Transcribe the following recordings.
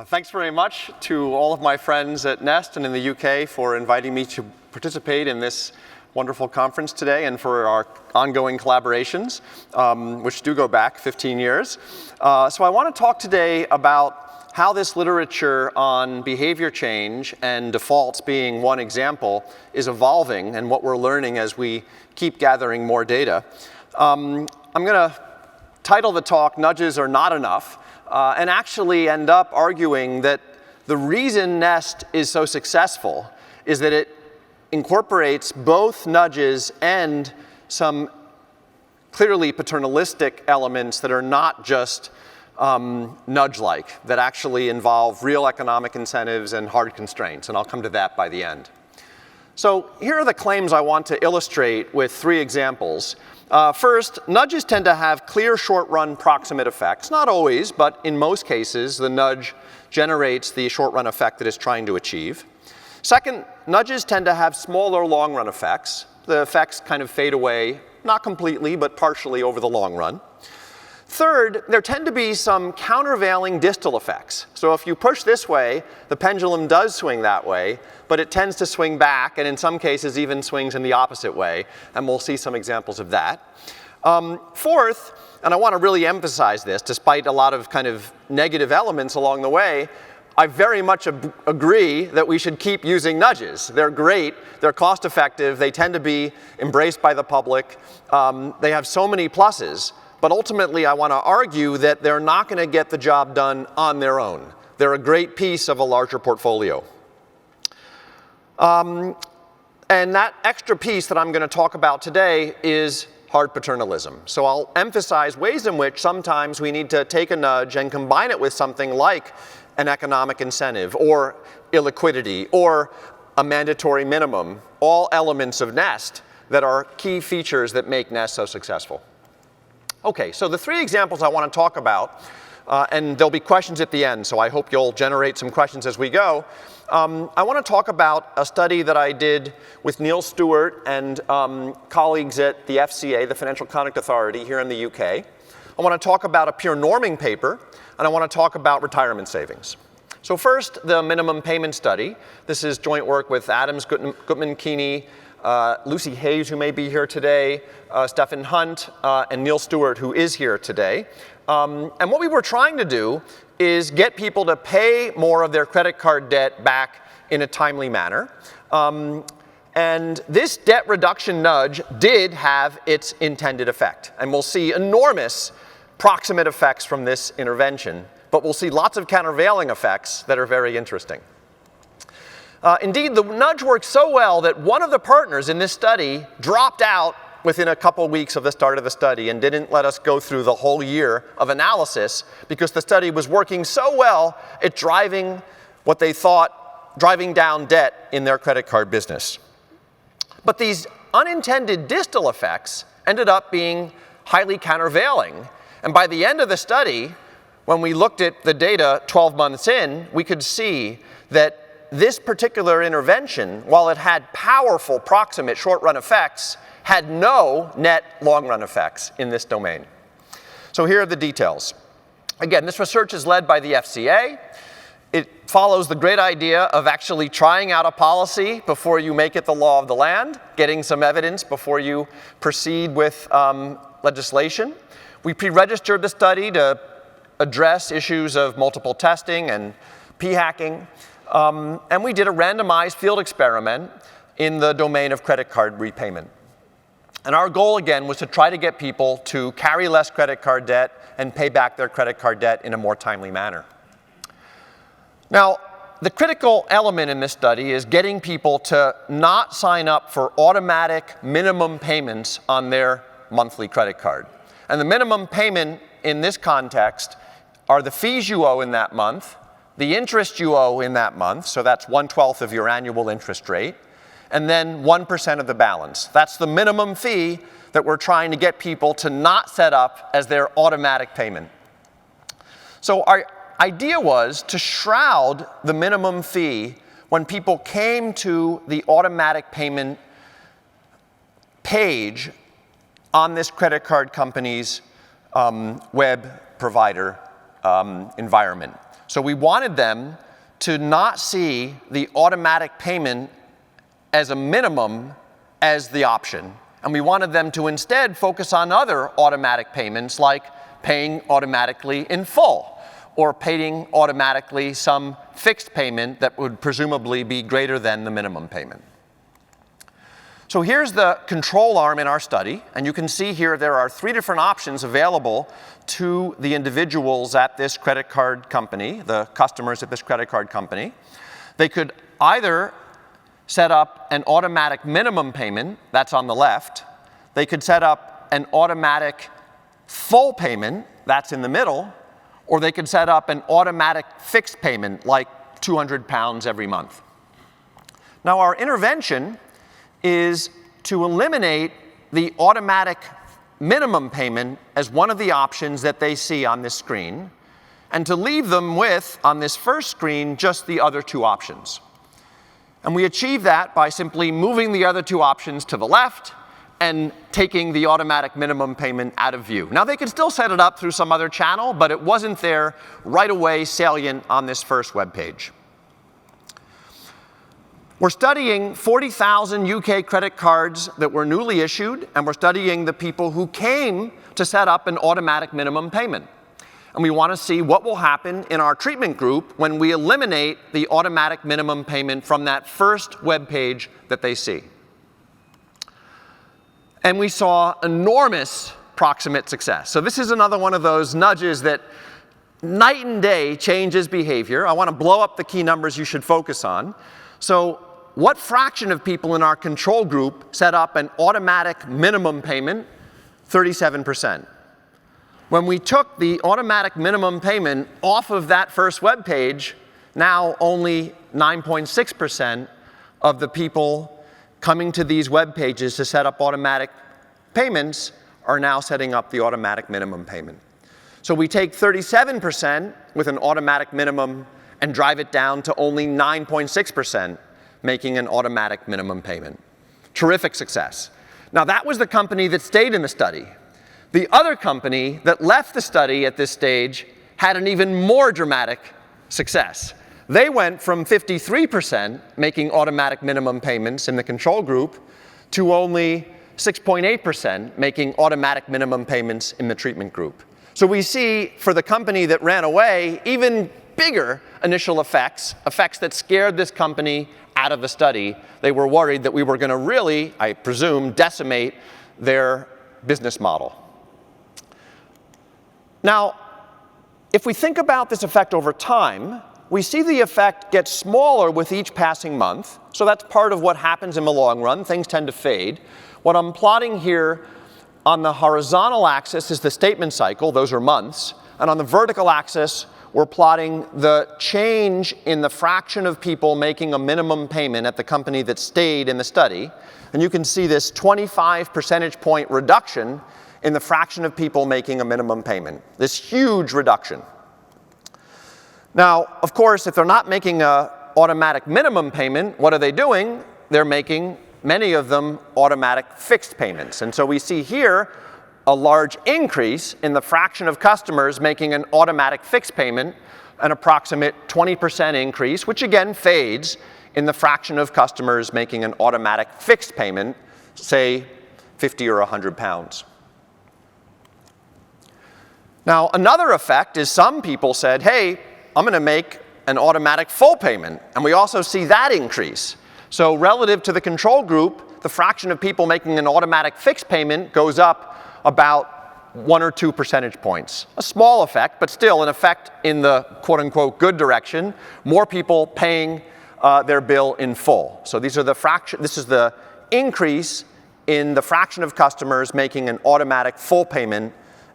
Thanks very much to all of my friends at Nest and in the UK for inviting me to participate in this wonderful conference today and for our ongoing collaborations, which do go back 15 years. So I want to talk today about how this literature on behavior change and defaults being one example is evolving and what we're learning as we keep gathering more data. I'm going to title the talk, Nudges Are Not Enough, and actually end up arguing that the reason Nest is so successful is that it incorporates both nudges and some clearly paternalistic elements that are not just nudge-like, that actually involve real economic incentives and hard constraints, and I'll come to that by the end. So here are the claims I want to illustrate with three examples. First, nudges tend to have clear short-run proximate effects. Not always, but in most cases, the nudge generates the short-run effect that it's trying to achieve. Second, nudges tend to have smaller long-run effects. The effects kind of fade away, not completely, but partially over the long run. Third, there tend to be some countervailing distal effects. So if you push this way, the pendulum does swing that way, but it tends to swing back, and in some cases even swings in the opposite way, and we'll see some examples of that. Fourth, and I want to really emphasize this, despite a lot of kind of negative elements along the way, I very much agree that we should keep using nudges. They're great, they're cost effective, they tend to be embraced by the public, they have so many pluses. But ultimately, I want to argue that they're not going to get the job done on their own. They're a great piece of a larger portfolio. And that extra piece that I'm going to talk about today is hard paternalism. So I'll emphasize ways in which sometimes we need to take a nudge and combine it with something like an economic incentive or illiquidity or a mandatory minimum, all elements of Nest that are key features that make Nest so successful. Okay, so the three examples I want to talk about, and there'll be questions at the end, so I hope you'll generate some questions as we go. I want to talk about a study that I did with Neil Stewart and colleagues at the FCA, the Financial Conduct Authority here in the UK. I want to talk about a peer norming paper, and I want to talk about retirement savings. So first, the minimum payment study. This is joint work with Adams, Gutman, Keeney, Lucy Hayes, who may be here today, Stephen Hunt, and Neil Stewart, who is here today. And what we were trying to do is get people to pay more of their credit card debt back in a timely manner. And this debt reduction nudge did have its intended effect. And we'll see enormous proximate effects from this intervention, but we'll see lots of countervailing effects that are very interesting. Indeed, the nudge worked so well that one of the partners in this study dropped out within a couple weeks of the start of the study and didn't let us go through the whole year of analysis because the study was working so well at driving what they thought driving down debt in their credit card business. But these unintended distal effects ended up being highly countervailing. And by the end of the study, when we looked at the data 12 months in, we could see that this particular intervention, while it had powerful proximate short-run effects, had no net long-run effects in this domain. So here are the details. Again, this research is led by the FCA. It follows the great idea of actually trying out a policy before you make it the law of the land, getting some evidence before you proceed with legislation. We pre-registered the study to address issues of multiple testing and p-hacking. And we did a randomized field experiment in the domain of credit card repayment. And our goal, again, was to try to get people to carry less credit card debt and pay back their credit card debt in a more timely manner. Now, the critical element in this study is getting people to not sign up for automatic minimum payments on their monthly credit card. And the minimum payment in this context are the fees you owe in that month, the interest you owe in that month, so that's 1/12 of your annual interest rate, and then 1% of the balance. That's the minimum fee that we're trying to get people to not set up as their automatic payment. So our idea was to shroud the minimum fee when people came to the automatic payment page on this credit card company's web provider environment. So we wanted them to not see the automatic payment as a minimum as the option. And we wanted them to instead focus on other automatic payments like paying automatically in full or paying automatically some fixed payment that would presumably be greater than the minimum payment. So here's the control arm in our study, and you can see here there are 3 different options available to the individuals at this credit card company, the customers at this credit card company. They could either set up an automatic minimum payment, that's on the left. They could set up an automatic full payment, that's in the middle, or they could set up an automatic fixed payment, like £200 every month. Now our intervention is to eliminate the automatic minimum payment as one of the options that they see on this screen, and to leave them with, on this first screen, just the other 2 options. And we achieve that by simply moving the other 2 options to the left and taking the automatic minimum payment out of view. Now they could still set it up through some other channel, but it wasn't there right away salient on this first web page. We're studying 40,000 UK credit cards that were newly issued, and we're studying the people who came to set up an automatic minimum payment. And we want to see what will happen in our treatment group when we eliminate the automatic minimum payment from that first web page that they see. And we saw enormous proximate success. So this is another one of those nudges that night and day changes behavior. I want to blow up the key numbers you should focus on. So what fraction of people in our control group set up an automatic minimum payment? 37%. When we took the automatic minimum payment off of that first web page, now only 9.6% of the people coming to these web pages to set up automatic payments are now setting up the automatic minimum payment. So we take 37% with an automatic minimum and drive it down to only 9.6%, making an automatic minimum payment. Terrific success. Now that was the company that stayed in the study. The other company that left the study at this stage had an even more dramatic success. They went from 53% making automatic minimum payments in the control group to only 6.8% making automatic minimum payments in the treatment group. So we see for the company that ran away even bigger initial effects that scared this company out of the study. They were worried that we were going to really, I presume, decimate their business model. Now, if we think about this effect over time, we see the effect get smaller with each passing month. So that's part of what happens in the long run. Things tend to fade. What I'm plotting here on the horizontal axis is the statement cycle. Those are months. And on the vertical axis, we're plotting the change in the fraction of people making a minimum payment at the company that stayed in the study. And you can see this 25 percentage point reduction in the fraction of people making a minimum payment. This huge reduction. Now, of course, if they're not making an automatic minimum payment, what are they doing? They're making, many of them, automatic fixed payments. And so we see here a large increase in the fraction of customers making an automatic fixed payment, an approximate 20% increase, which again fades in the fraction of customers making an automatic fixed payment, say 50 or 100 pounds. Now, another effect is some people said, hey, I'm going to make an automatic full payment. And we also see that increase. So relative to the control group, the fraction of people making an automatic fixed payment goes up about 1 or 2 percentage points. A small effect, but still an effect in the quote-unquote good direction. More people paying their bill in full. So these are the this is the increase in the fraction of customers making an automatic full payment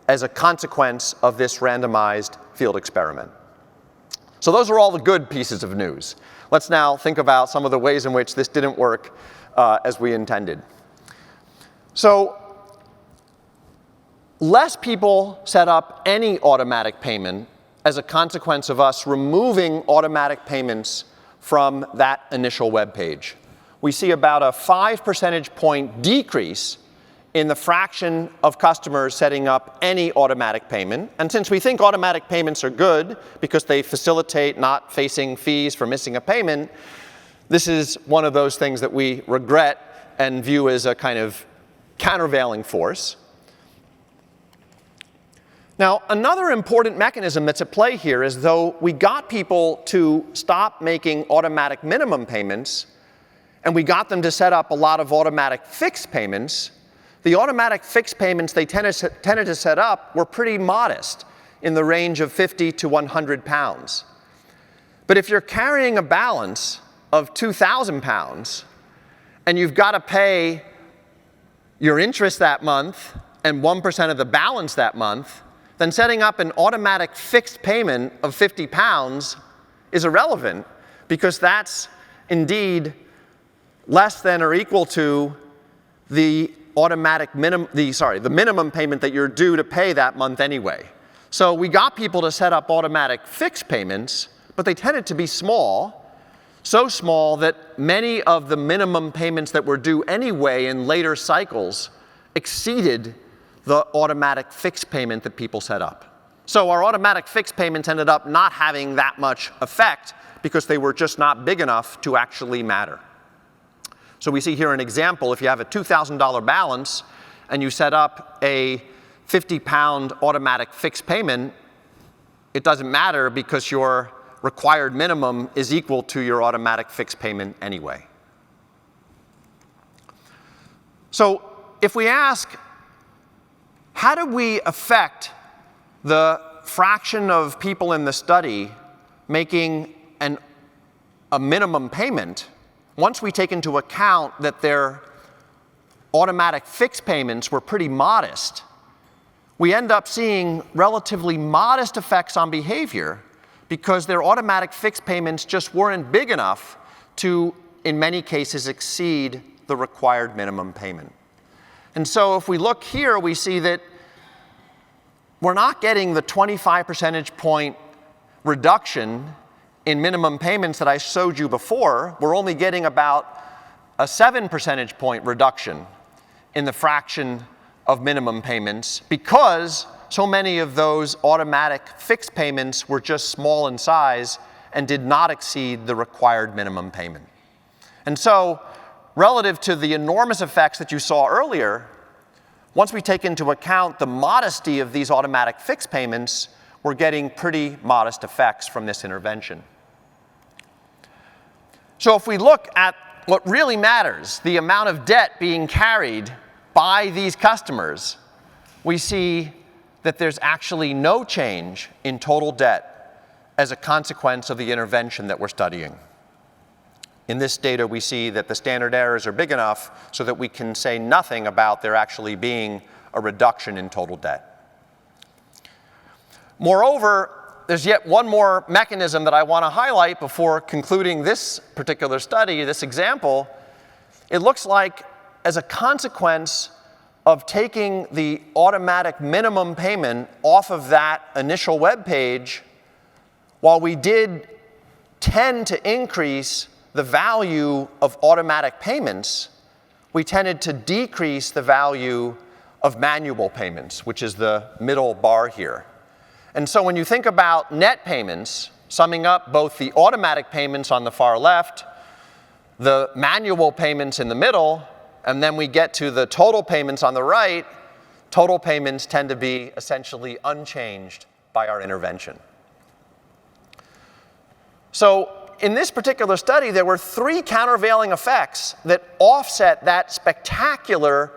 as a consequence of this randomized field experiment. So those are all the good pieces of news. Let's now think about some of the ways in which this didn't work as we intended. So less people set up any automatic payment as a consequence of us removing automatic payments from that initial web page. We see about a 5 percentage point decrease in the fraction of customers setting up any automatic payment. And since we think automatic payments are good because they facilitate not facing fees for missing a payment, this is one of those things that we regret and view as a kind of countervailing force. Now, another important mechanism that's at play here is though we got people to stop making automatic minimum payments and we got them to set up a lot of automatic fixed payments, the automatic fixed payments they tended to set up were pretty modest, in the range of 50 to 100 pounds. But if you're carrying a balance of 2,000 pounds and you've got to pay your interest that month and 1% of the balance that month, then setting up an automatic fixed payment of 50 pounds is irrelevant, because that's indeed less than or equal to the the minimum payment that you're due to pay that month anyway. So we got people to set up automatic fixed payments, but they tended to be small, so small that many of the minimum payments that were due anyway in later cycles exceeded the automatic fixed payment that people set up. So our automatic fixed payments ended up not having that much effect because they were just not big enough to actually matter. So we see here an example. If you have a $2,000 balance and you set up a 50-pound automatic fixed payment, it doesn't matter because your required minimum is equal to your automatic fixed payment anyway. So if we ask, how do we affect the fraction of people in the study making a minimum payment, once we take into account that their automatic fixed payments were pretty modest, we end up seeing relatively modest effects on behavior because their automatic fixed payments just weren't big enough to, in many cases, exceed the required minimum payment. And so if we look here, we see that we're not getting the 25 percentage point reduction in minimum payments that I showed you before. We're only getting about a 7 percentage point reduction in the fraction of minimum payments because so many of those automatic fixed payments were just small in size and did not exceed the required minimum payment. And so, relative to the enormous effects that you saw earlier, once we take into account the modesty of these automatic fixed payments, we're getting pretty modest effects from this intervention. So if we look at what really matters, the amount of debt being carried by these customers, we see that there's actually no change in total debt as a consequence of the intervention that we're studying. In this data, we see that the standard errors are big enough so that we can say nothing about there actually being a reduction in total debt. Moreover, there's yet one more mechanism that I want to highlight before concluding this particular study, this example. It looks like as a consequence of taking the automatic minimum payment off of that initial web page, while we did tend to increase the value of automatic payments, we tended to decrease the value of manual payments, which is the middle bar here. And so when you think about net payments, summing up both the automatic payments on the far left, the manual payments in the middle, and then we get to the total payments on the right, total payments tend to be essentially unchanged by our intervention. So in this particular study, there were 3 countervailing effects that offset that spectacular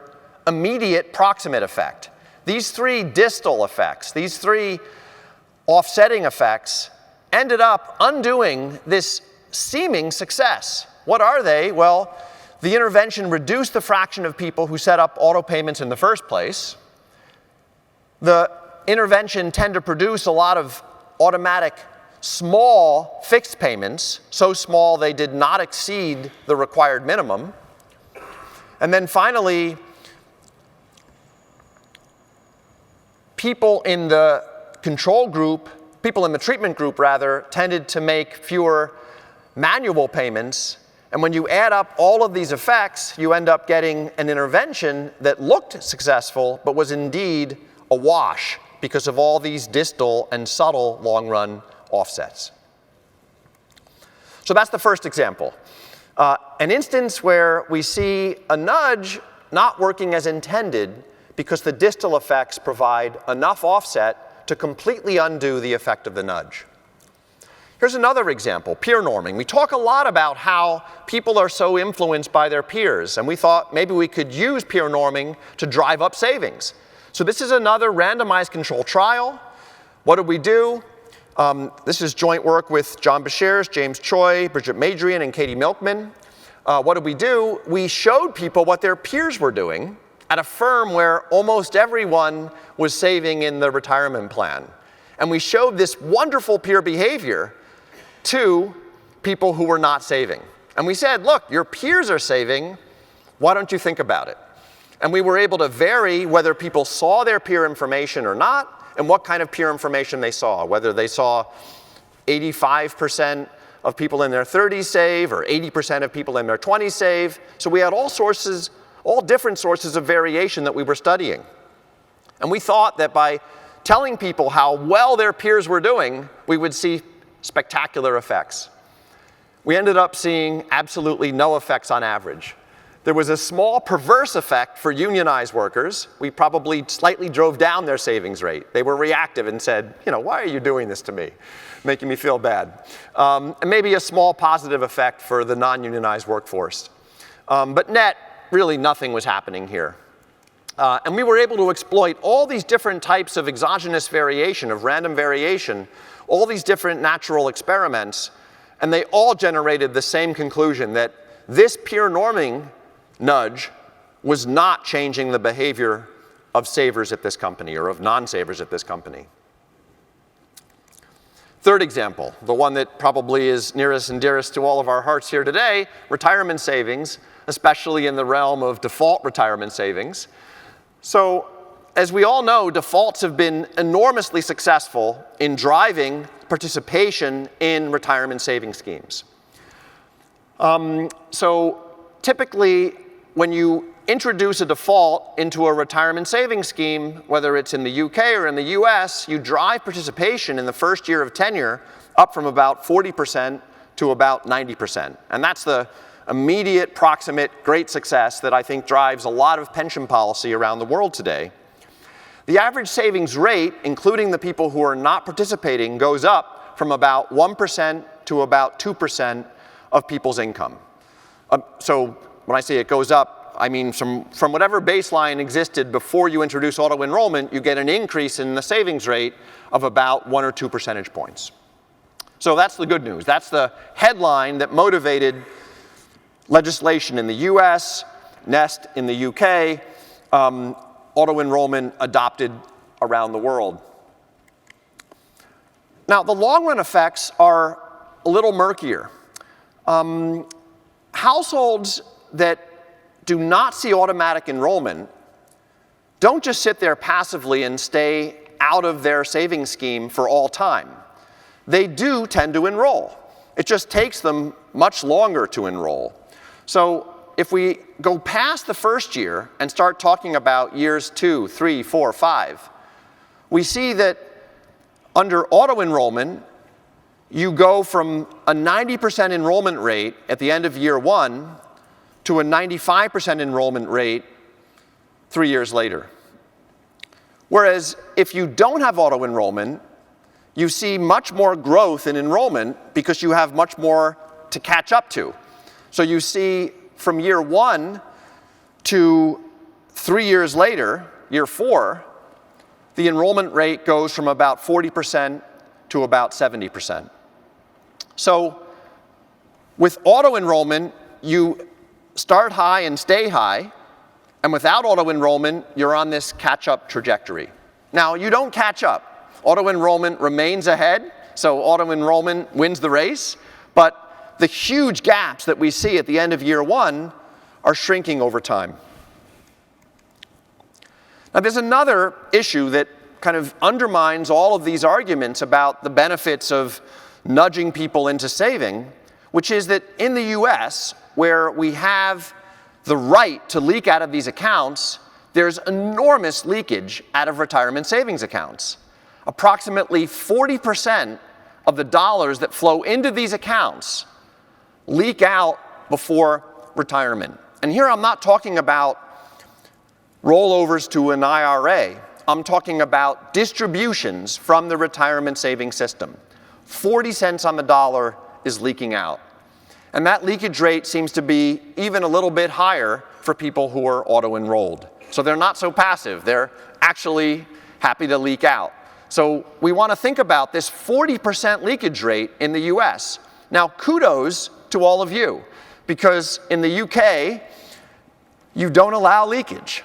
immediate proximate effect. These 3 distal effects, these 3 offsetting effects, ended up undoing this seeming success. What are they? Well, the intervention reduced the fraction of people who set up auto payments in the first place. The intervention tended to produce a lot of automatic small fixed payments, so small they did not exceed the required minimum. And then finally, people in the control group, people in the treatment group rather, tended to make fewer manual payments. And when you add up all of these effects, you end up getting an intervention that looked successful, but was indeed a wash because of all these distal and subtle long-run offsets. So that's the first example. An instance where we see a nudge not working as intended because the distal effects provide enough offset to completely undo the effect of the nudge. Here's another example, peer norming. We talk a lot about how people are so influenced by their peers, and we thought maybe we could use peer norming to drive up savings. So this is another randomized control trial. What did we do? This is joint work with John Beshears, James Choi, Bridget Madrian, and Katie Milkman. What did we do? We showed people what their peers were doing at a firm where almost everyone was saving in the retirement plan. And we showed this wonderful peer behavior to people who were not saving. And we said, look, your peers are saving, why don't you think about it? And we were able to vary whether people saw their peer information or not, and what kind of peer information they saw, whether they saw 85% of people in their 30s save or 80% of people in their 20s save. So we had all different sources of variation that we were studying. And we thought that by telling people how well their peers were doing, we would see spectacular effects. We ended up seeing absolutely no effects on average. There was a small perverse effect for unionized workers. We probably slightly drove down their savings rate. They were reactive and said, why are you doing this to me? Making me feel bad. And maybe a small positive effect for the non-unionized workforce. But net, really nothing was happening here. And we were able to exploit all these different types of exogenous variation, of random variation, all these different natural experiments, and they all generated the same conclusion that this peer norming nudge was not changing the behavior of savers at this company or of non-savers at this company. Third example, the one that probably is nearest and dearest to all of our hearts here today, retirement savings, especially in the realm of default retirement savings. So, as we all know, defaults have been enormously successful in driving participation in retirement savings schemes. So typically, when you introduce a default into a retirement savings scheme, whether it's in the UK or in the US, you drive participation in the first year of tenure up from about 40% to about 90%. And that's the immediate, proximate, great success that I think drives a lot of pension policy around the world today. The average savings rate, including the people who are not participating, goes up from about 1% to about 2% of people's income. So when I say it goes up, I mean from whatever baseline existed before you introduce auto-enrollment, you get an increase in the savings rate of about 1 or 2 percentage points. So that's the good news. That's the headline that motivated legislation in the US, NEST in the UK, auto-enrollment adopted around the world. Now, the long-run effects are a little murkier. Households that do not see automatic enrollment don't just sit there passively and stay out of their savings scheme for all time. They do tend to enroll. It just takes them much longer to enroll. So if we go past the first year and start talking about years 2, 3, 4, 5, we see that under auto-enrollment, you go from a 90% enrollment rate at the end of year 1 to a 95% enrollment rate 3 years later. Whereas if you don't have auto-enrollment, you see much more growth in enrollment because you have much more to catch up to. So you see from year 1 to 3 years later, year 4, the enrollment rate goes from about 40% to about 70%. So with auto-enrollment, you start high and stay high, and without auto-enrollment, you're on this catch-up trajectory. Now, you don't catch up. Auto-enrollment remains ahead, so auto-enrollment wins the race, but the huge gaps that we see at the end of year 1 are shrinking over time. Now, there's another issue that kind of undermines all of these arguments about the benefits of nudging people into saving, which is that in the US, where we have the right to leak out of these accounts, there's enormous leakage out of retirement savings accounts. Approximately 40% of the dollars that flow into these accounts leak out before retirement. And here I'm not talking about rollovers to an IRA. I'm talking about distributions from the retirement savings system. 40 cents on the dollar is leaking out. And that leakage rate seems to be even a little bit higher for people who are auto-enrolled. So they're not so passive. They're actually happy to leak out. So we want to think about this 40% leakage rate in the US. Now, kudos to all of you, because in the UK, you don't allow leakage.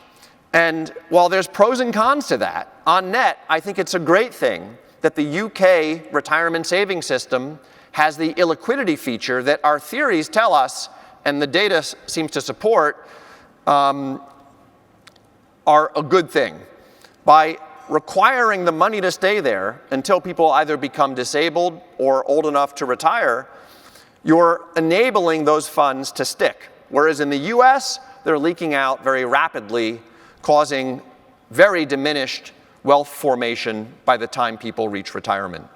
And while there's pros and cons to that, on net, I think it's a great thing that the UK retirement savings system has the illiquidity feature that our theories tell us, and the data seems to support, are a good thing. By requiring the money to stay there until people either become disabled or old enough to retire, you're enabling those funds to stick. Whereas in the US, they're leaking out very rapidly, causing very diminished wealth formation by the time people reach retirement.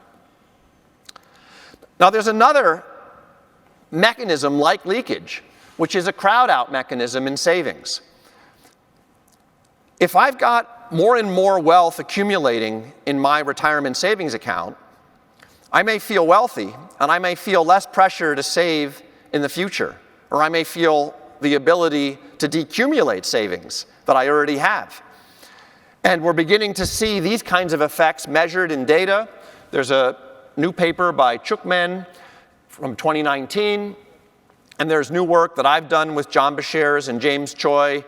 Now, there's another mechanism like leakage, which is a crowd-out mechanism in savings. If I've got more and more wealth accumulating in my retirement savings account, I may feel wealthy, and I may feel less pressure to save in the future, or I may feel the ability to decumulate savings that I already have. And we're beginning to see these kinds of effects measured in data. There's a new paper by Chukman from 2019, and there's new work that I've done with John Beshears and James Choi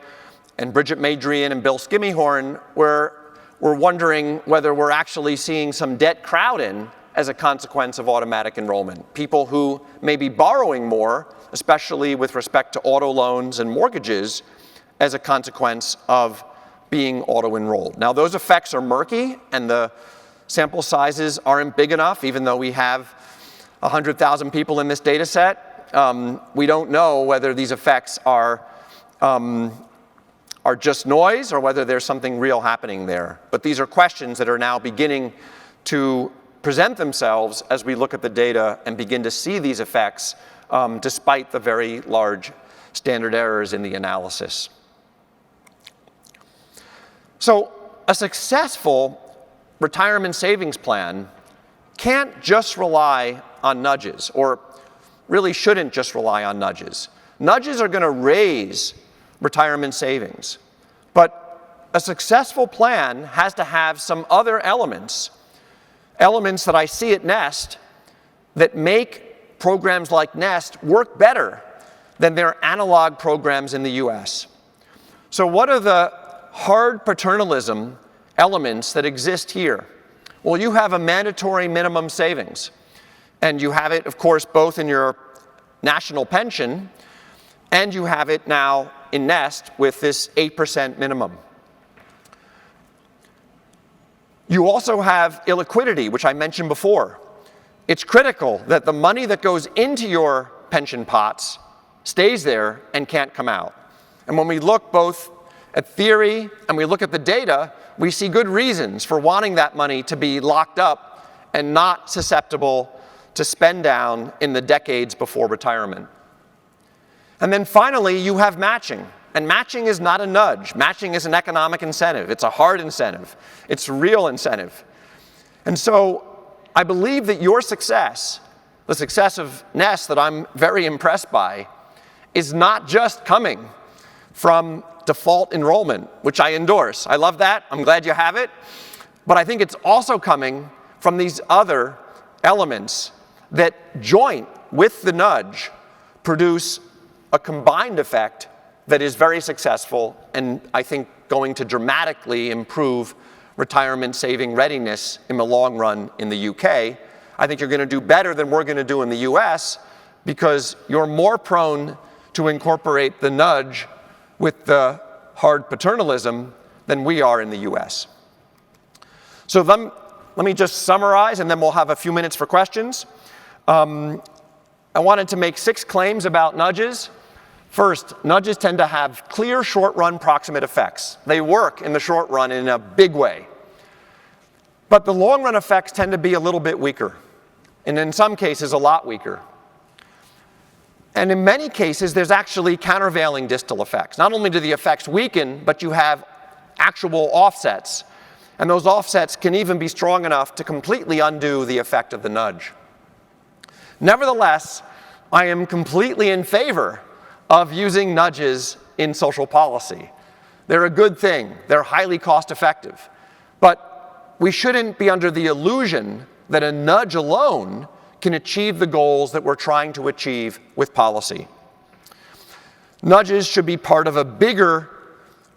and Bridget Madrian and Bill Skimmyhorn, where we're wondering whether we're actually seeing some debt crowd-in as a consequence of automatic enrollment. People who may be borrowing more, especially with respect to auto loans and mortgages, as a consequence of being auto-enrolled. Now, those effects are murky, and the sample sizes aren't big enough, even though we have 100,000 people in this data set. We don't know whether these effects are just noise or whether there's something real happening there. But these are questions that are now beginning to present themselves as we look at the data and begin to see these effects despite the very large standard errors in the analysis. So a successful retirement savings plan can't just rely on nudges, or really shouldn't just rely on nudges. Nudges are going to raise retirement savings. But a successful plan has to have some other elements that I see at Nest that make programs like Nest work better than their analog programs in the US. So what are the hard paternalism elements that exist here? Well, you have a mandatory minimum savings. And you have it, of course, both in your national pension, and you have it now in Nest with this 8% minimum. You also have illiquidity, which I mentioned before. It's critical that the money that goes into your pension pots stays there and can't come out. And when we look both at theory and we look at the data, we see good reasons for wanting that money to be locked up and not susceptible to spend down in the decades before retirement. And then finally, you have matching. And matching is not a nudge. Matching is an economic incentive. It's a hard incentive. It's a real incentive. And so I believe that your success, the success of Nest that I'm very impressed by, is not just coming from default enrollment, which I endorse. I love that. I'm glad you have it. But I think it's also coming from these other elements that joint with the nudge produce a combined effect that is very successful and I think going to dramatically improve retirement saving readiness in the long run in the UK. I think you're going to do better than we're going to do in the US because you're more prone to incorporate the nudge with the hard paternalism than we are in the US. So let me just summarize and then we'll have a few minutes for questions. I wanted to make 6 claims about nudges. First, nudges tend to have clear short-run proximate effects. They work in the short run in a big way. But the long-run effects tend to be a little bit weaker, and in some cases a lot weaker. And in many cases, there's actually countervailing distal effects. Not only do the effects weaken, but you have actual offsets. And those offsets can even be strong enough to completely undo the effect of the nudge. Nevertheless, I am completely in favor of using nudges in social policy. They're a good thing. They're highly cost-effective. But we shouldn't be under the illusion that a nudge alone can achieve the goals that we're trying to achieve with policy. Nudges should be part of a bigger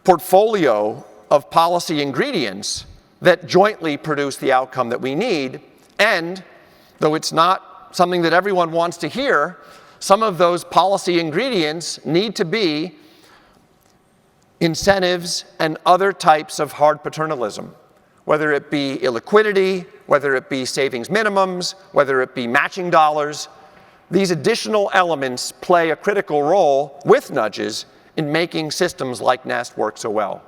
portfolio of policy ingredients that jointly produce the outcome that we need. And though it's not something that everyone wants to hear, some of those policy ingredients need to be incentives and other types of hard paternalism, whether it be illiquidity, whether it be savings minimums, whether it be matching dollars. These additional elements play a critical role with nudges in making systems like Nest work so well.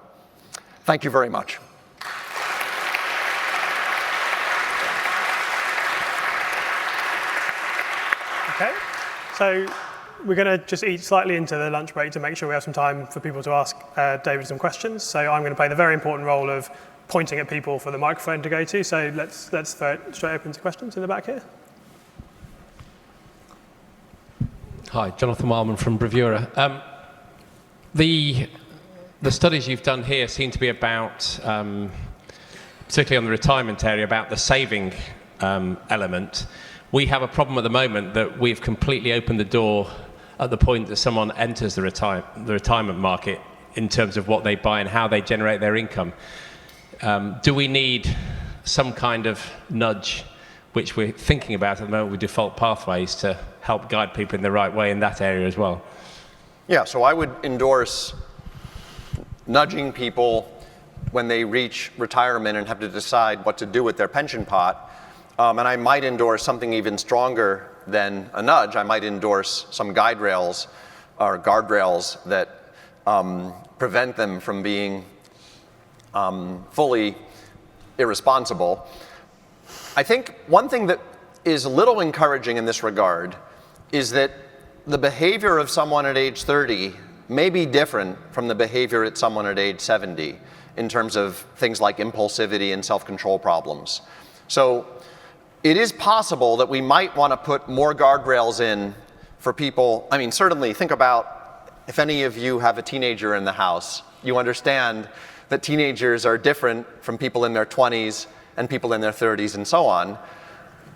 Thank you very much. Okay, so we're going to just eat slightly into the lunch break to make sure we have some time for people to ask David some questions. So I'm going to play the very important role of pointing at people for the microphone to go to. So let's throw it straight open to questions in the back here. Hi, Jonathan Wildman from Behaviour. The studies you've done here seem to be about, particularly on the retirement area, about the saving element. We have a problem at the moment that we've completely opened the door at the point that someone enters the retirement market in terms of what they buy and how they generate their income. Do we need some kind of nudge, which we're thinking about at the moment with default pathways, to help guide people in the right way in that area as well? Yeah, so I would endorse nudging people when they reach retirement and have to decide what to do with their pension pot. And I might endorse something even stronger than a nudge. I might endorse some guide rails or guardrails that prevent them from being fully irresponsible. I think one thing that is a little encouraging in this regard is that the behavior of someone at age 30 may be different from the behavior at someone at age 70 in terms of things like impulsivity and self-control problems. So it is possible that we might want to put more guardrails in for people. I mean, certainly think about if any of you have a teenager in the house, you understand that teenagers are different from people in their 20s and people in their 30s and so on.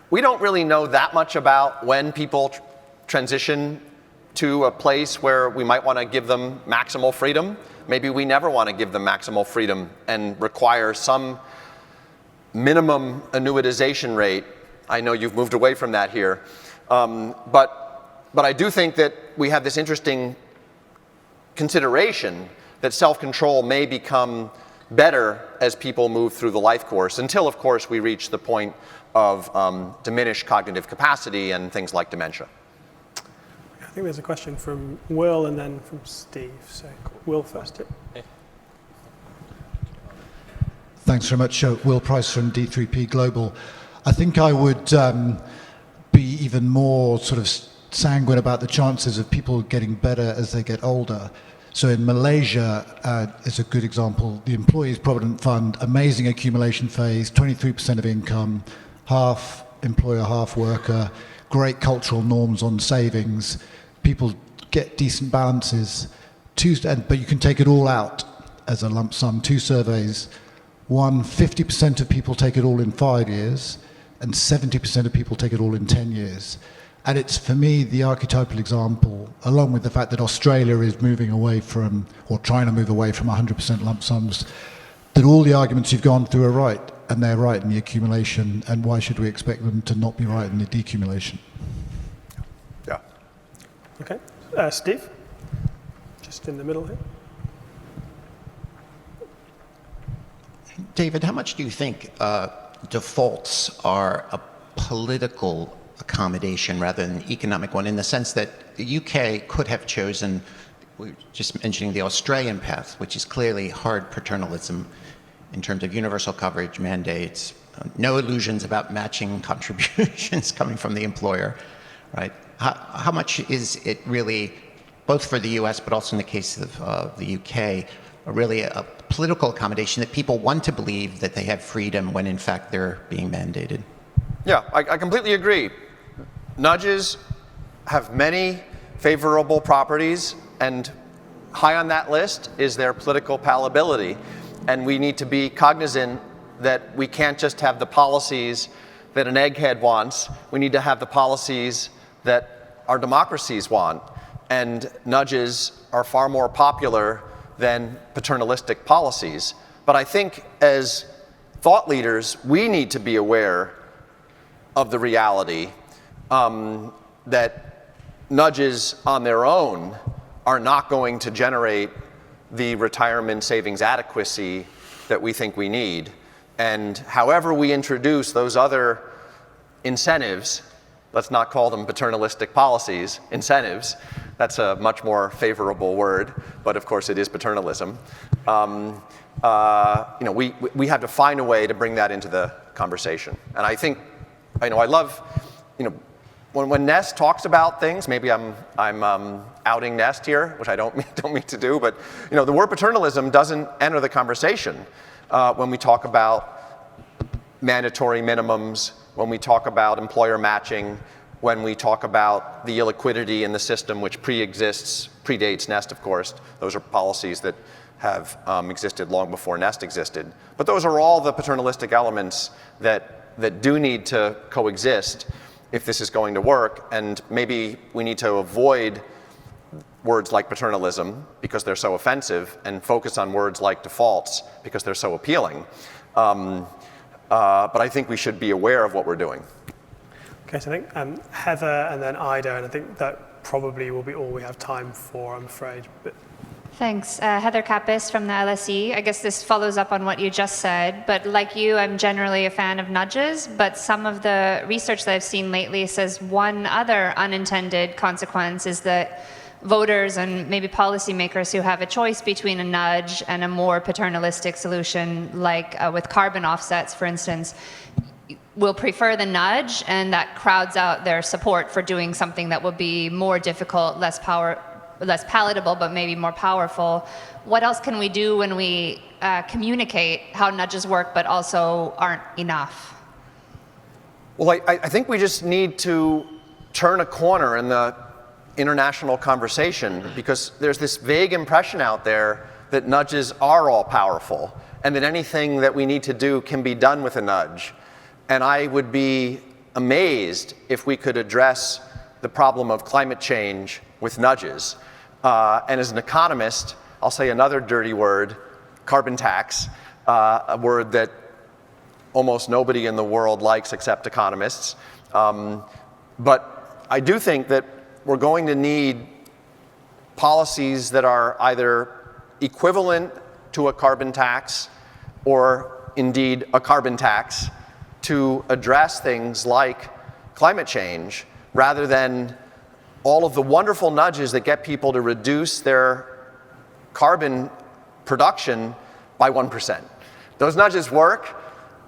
We don't really know that much about when people transition to a place where we might want to give them maximal freedom. Maybe we never want to give them maximal freedom and require some minimum annuitization rate. I know you've moved away from that here. But I do think that we have this interesting consideration that self-control may become better as people move through the life course, until, of course, we reach the point of diminished cognitive capacity and things like dementia. I think there's a question from Will and then from Steve. So Will first. Yeah. Thanks very much. Will Price from D3P Global. I think I would be even more sort of sanguine about the chances of people getting better as they get older. So in Malaysia, is a good example, the Employees Provident Fund, amazing accumulation phase, 23% of income, half employer, half worker, great cultural norms on savings, people get decent balances, but you can take it all out as a lump sum. 2 surveys, 50% of people take it all in 5 years, and 70% of people take it all in 10 years. And it's, for me, the archetypal example, along with the fact that Australia is moving away from, or trying to move away from 100% lump sums, that all the arguments you've gone through are right, and they're right in the accumulation, and why should we expect them to not be right in the decumulation? Yeah. Okay. Steve? Just in the middle here. David, how much do you think defaults are a political accommodation rather than an economic one, in the sense that the UK could have chosen, we were just mentioning the Australian path, which is clearly hard paternalism in terms of universal coverage, mandates, no illusions about matching contributions coming from the employer, right? How much is it really, both for the US but also in the case of the UK, really a political accommodation that people want to believe that they have freedom when in fact they're being mandated? Yeah, I completely agree. Nudges have many favorable properties, and high on that list is their political palatability. And we need to be cognizant that we can't just have the policies that an egghead wants. We need to have the policies that our democracies want. And nudges are far more popular than paternalistic policies. But I think as thought leaders, we need to be aware of the reality that nudges on their own are not going to generate the retirement savings adequacy that we think we need. And however we introduce those other incentives, let's not call them paternalistic policies, incentives, that's a much more favorable word, but of course it is paternalism. We have to find a way to bring that into the conversation. And I think, I love, when Nest talks about things, maybe I'm outing Nest here, which I don't mean to do, but the word paternalism doesn't enter the conversation when we talk about mandatory minimums, when we talk about employer matching, when we talk about the illiquidity in the system which predates Nest, of course. Those are policies that have existed long before Nest existed. But those are all the paternalistic elements that do need to coexist if this is going to work, and maybe we need to avoid words like paternalism because they're so offensive and focus on words like defaults because they're so appealing. But I think we should be aware of what we're doing. Okay, so I think Heather and then Ida, and I think that probably will be all we have time for, I'm afraid. But Thanks. Heather Kappis from the LSE. I guess this follows up on what you just said, but like you, I'm generally a fan of nudges, but some of the research that I've seen lately says one other unintended consequence is that voters and maybe policymakers who have a choice between a nudge and a more paternalistic solution, like with carbon offsets, for instance, will prefer the nudge, and that crowds out their support for doing something that will be more difficult, less palatable, but maybe more powerful. What else can we do when we communicate how nudges work but also aren't enough? Well, I think we just need to turn a corner in the international conversation, because there's this vague impression out there that nudges are all powerful and that anything that we need to do can be done with a nudge. And I would be amazed if we could address the problem of climate change with nudges. And as an economist, I'll say another dirty word, carbon tax, a word that almost nobody in the world likes except economists. But I do think that we're going to need policies that are either equivalent to a carbon tax or indeed a carbon tax to address things like climate change, rather than all of the wonderful nudges that get people to reduce their carbon production by 1%. Those nudges work,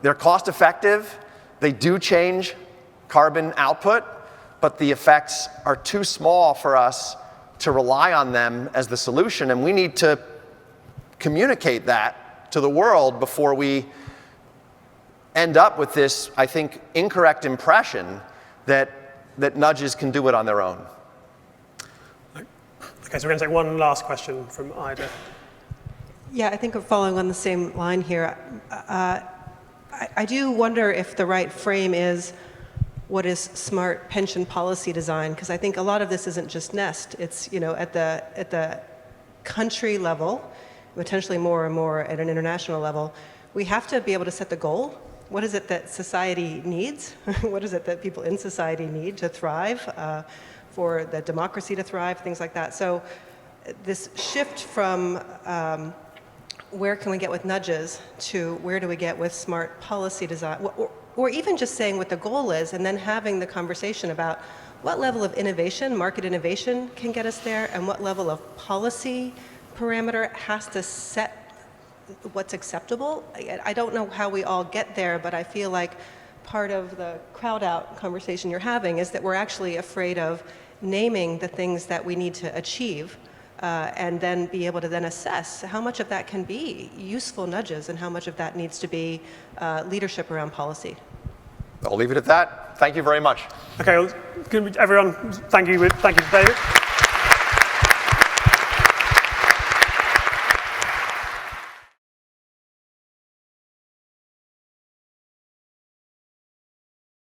they're cost effective, they do change carbon output, but the effects are too small for us to rely on them as the solution, and we need to communicate that to the world before we end up with this, I think, incorrect impression that nudges can do it on their own. Okay, so we're going to take one last question from Ida. Yeah, I think we're following on the same line here. I do wonder if the right frame is what is smart pension policy design, because I think a lot of this isn't just Nest. It's at the country level, potentially more and more at an international level. We have to be able to set the goal. What is it that society needs? What is it that people in society need to thrive, for the democracy to thrive, things like that. So this shift from where can we get with nudges to where do we get with smart policy design, or even just saying what the goal is and then having the conversation about what level of innovation, market innovation, can get us there, and what level of policy parameter has to set what's acceptable. I don't know how we all get there, but I feel like part of the Crowdout conversation you're having is that we're actually afraid of naming the things that we need to achieve, and then be able to then assess how much of that can be useful nudges and how much of that needs to be leadership around policy. I'll leave it at that. Thank you very much. Okay, well, everyone, thank you, David.